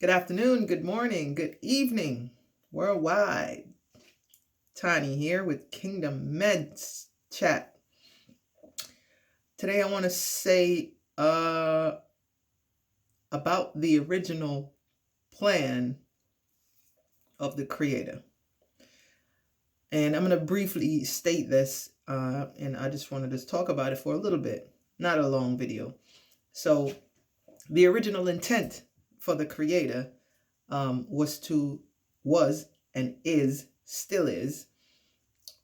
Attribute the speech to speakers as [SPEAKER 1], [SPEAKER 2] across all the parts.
[SPEAKER 1] Good afternoon, good morning, good evening, worldwide. Tiny here with Kingdom Meds Chat. Today I want to say about the original plan of the Creator. And I'm going to briefly state this, and I just wanted to talk about it for a little bit, not a long video. So, the original intent for the Creator was and still is,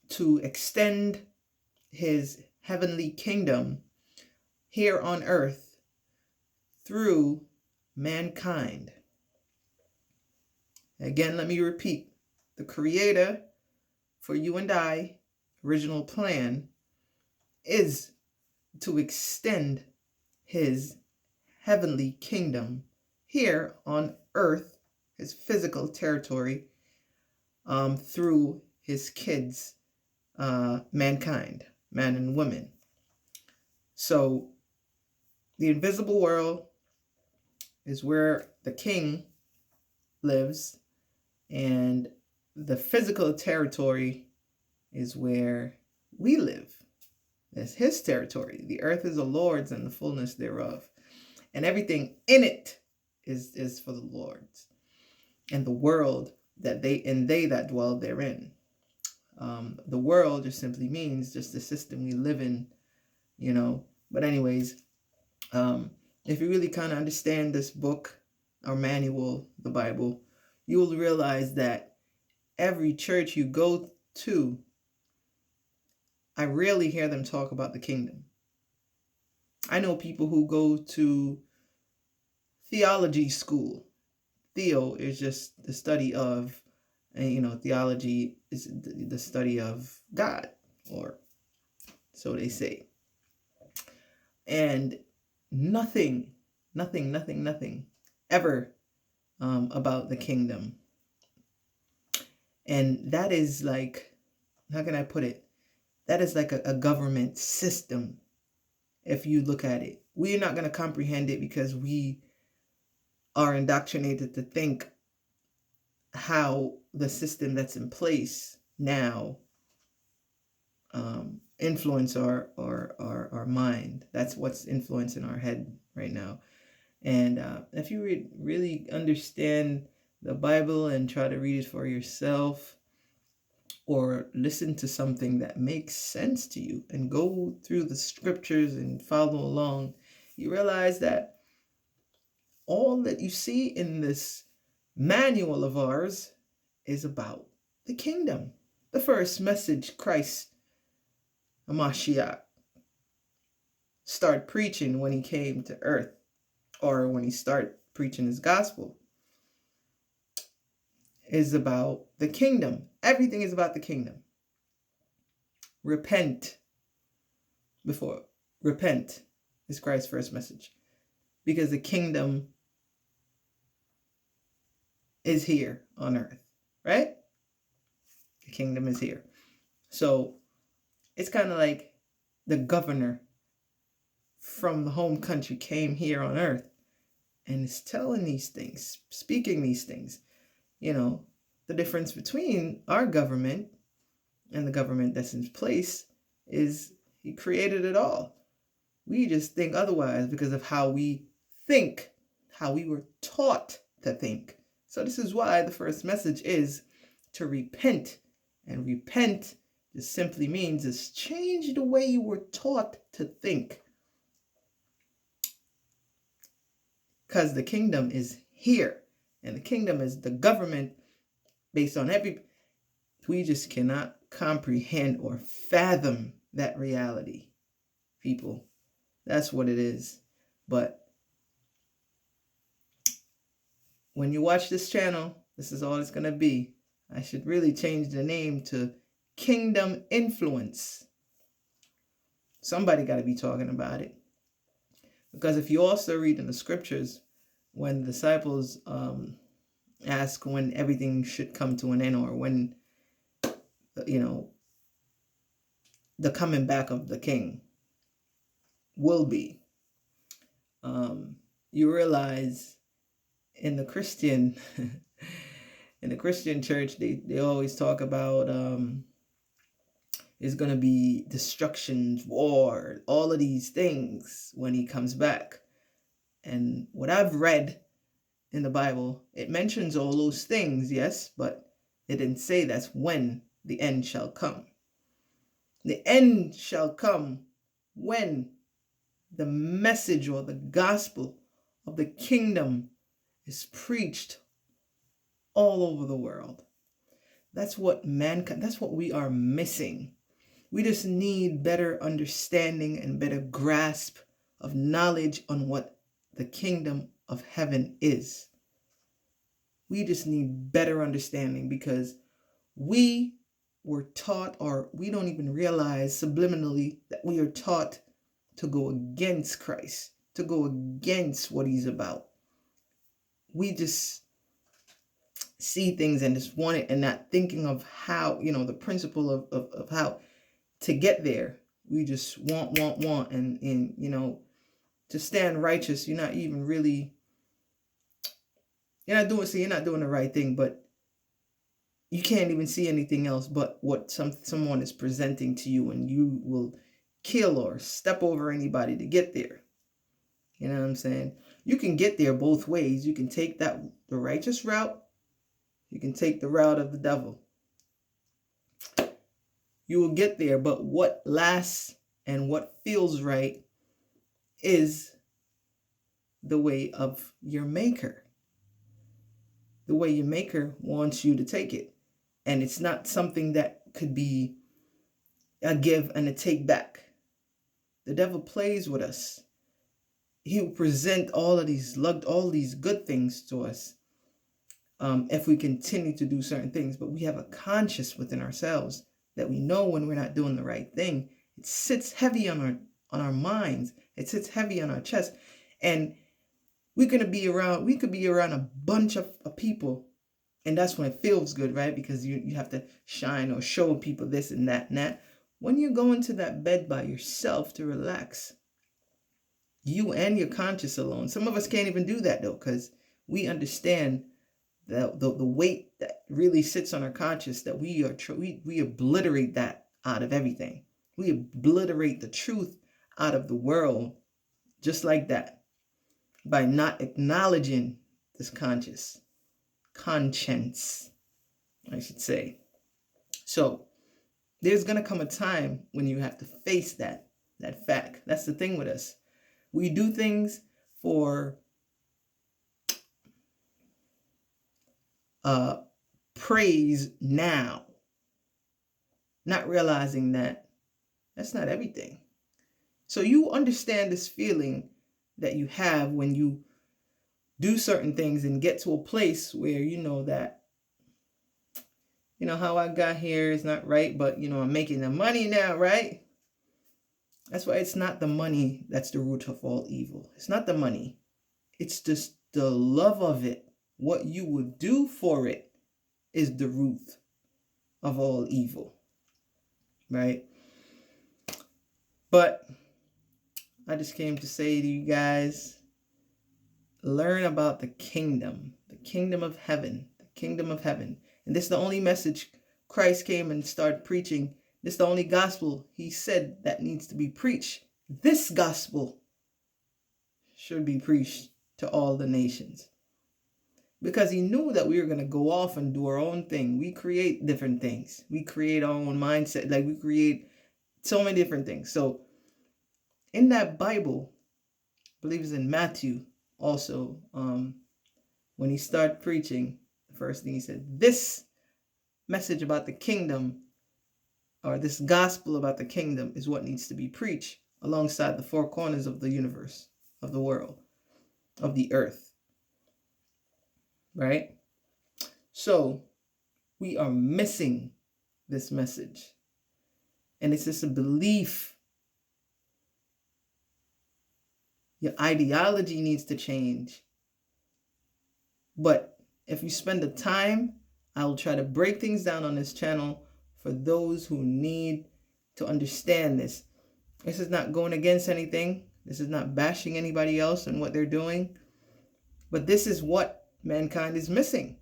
[SPEAKER 1] to extend his heavenly kingdom here on earth through mankind. Again, let me repeat. The Creator, for you and I, original plan, is to extend his heavenly kingdom here on earth, his physical territory, through his kids, mankind, man and woman. So the invisible world is where the king lives, and the physical territory is where we live. That's his territory. The earth is the Lord's and the fullness thereof. And everything in it is for the Lord's. And the world that they that dwell therein. The world just simply means just the system we live in, But anyways, if you really kind of understand this book or manual, the Bible, you will realize that every church you go to, I rarely hear them talk about the kingdom. I know people who go to theology school. Theo is just the study of, theology is the study of God, or so they say. And nothing ever about the kingdom. And that is like, how can I put it? That is like a government system. If you look at it, we're not going to comprehend it because we are indoctrinated to think how the system that's in place now influence our mind. That's what's influencing our head right now. And if you really understand the Bible and try to read it for yourself, or listen to something that makes sense to you and go through the scriptures and follow along, you realize that all that you see in this manual of ours is about the kingdom. The first message Christ, Hamashiach, started preaching when he came to earth, or when he started preaching his gospel, is about the kingdom. Everything is about the kingdom. Repent is Christ's first message, because the kingdom is here on earth, right? The kingdom is here. So it's kind of like the governor from the home country came here on earth and is telling these things, speaking these things. The difference between our government and the government that's in place is he created it all. We just think otherwise because of how we think, how we were taught to think. So this is why the first message is to repent. And repent just simply means is change the way you were taught to think. Because the kingdom is here. And the kingdom is the government based on we just cannot comprehend or fathom that reality, people. That's what it is. But when you watch this channel, this is all it's going to be. I should really change the name to Kingdom Influence. Somebody got to be talking about it. Because if you also read in the scriptures, when the disciples ask when everything should come to an end, or when, the coming back of the king will be, you realize in the Christian in the Christian church, they always talk about there's going to be destructions, war, all of these things when he comes back. And what I've read in the Bible, it mentions all those things, yes, but it didn't say that's when the end shall come. The end shall come when the message or the gospel of the kingdom is preached all over the world. That's what mankind, that's what we are missing. We just need better understanding and better grasp of knowledge on what the kingdom of heaven is. We just need better understanding because we were taught, or we don't even realize subliminally that we are taught to go against Christ, to go against what he's about. We just see things and just want it and not thinking of how, the principle of how to get there. We just want. And to stand righteous, you're not doing the right thing, but you can't even see anything else but what someone is presenting to you, and you will kill or step over anybody to get there. You know what I'm saying? You can get there both ways. You can take the righteous route. You can take the route of the devil. You will get there, but what lasts and what feels right is the way of your maker. The way your maker wants you to take it. And it's not something that could be a give and a take back. The devil plays with us. He will present all these good things to us if we continue to do certain things. But we have a conscience within ourselves that we know when we're not doing the right thing. It sits heavy on our minds. It sits heavy on our chest. And we could be around a bunch of people. And that's when it feels good, right? Because you have to shine or show people this and that and that. When you go into that bed by yourself to relax, you and your conscience alone. Some of us can't even do that though, because we understand the weight that really sits on our conscience, that we obliterate that out of everything. We obliterate the truth out of the world just like that by not acknowledging this conscience, I should say. So there's going to come a time when you have to face that fact. That's the thing with us. We do things for praise now, not realizing that that's not everything. So you understand this feeling that you have when you do certain things and get to a place where you know that, how I got here is not right, but I'm making the money now, right? That's why it's not the money that's the root of all evil. It's not the money. It's just the love of it. What you would do for it is the root of all evil, right? But I just came to say to you guys, learn about the kingdom of heaven, the kingdom of heaven. And this is the only message Christ came and started preaching. This is the only gospel he said that needs to be preached. This gospel should be preached to all the nations. Because he knew that we were going to go off and do our own thing. We create different things. We create our own mindset. Like we create so many different things. So in that Bible, I believe it's in Matthew also, when he started preaching, the first thing he said, this message about the kingdom, or this gospel about the kingdom, is what needs to be preached alongside the four corners of the universe, of the world, of the earth. Right? So we are missing this message. And it's just a belief. Your ideology needs to change. But if you spend the time, I will try to break things down on this channel for those who need to understand this. This is not going against anything. This is not bashing anybody else and what they're doing. But this is what mankind is missing.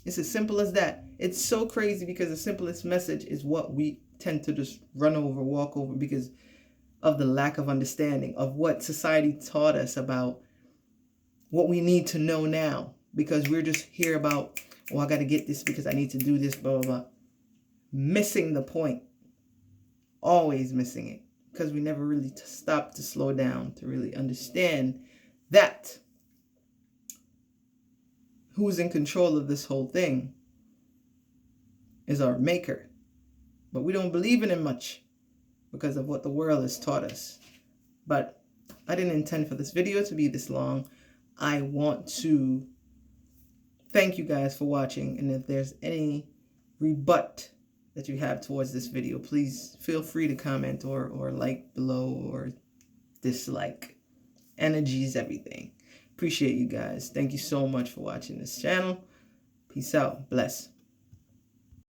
[SPEAKER 1] It's as simple as that. It's so crazy because the simplest message is what we tend to just run over, walk over, because of the lack of understanding of what society taught us about what we need to know now. Because we're just here about, oh, I got to get this because I need to do this, blah, blah, blah. Missing the point. Always missing it. Because we never really stopped to slow down to really understand that who's in control of this whole thing is our maker. But we don't believe in him much because of what the world has taught us. But I didn't intend for this video to be this long. I want to thank you guys for watching. And if there's any rebut that you have towards this video, please feel free to comment or like below or dislike. Energy is everything. Appreciate you guys. Thank you so much for watching this channel. Peace out. Bless.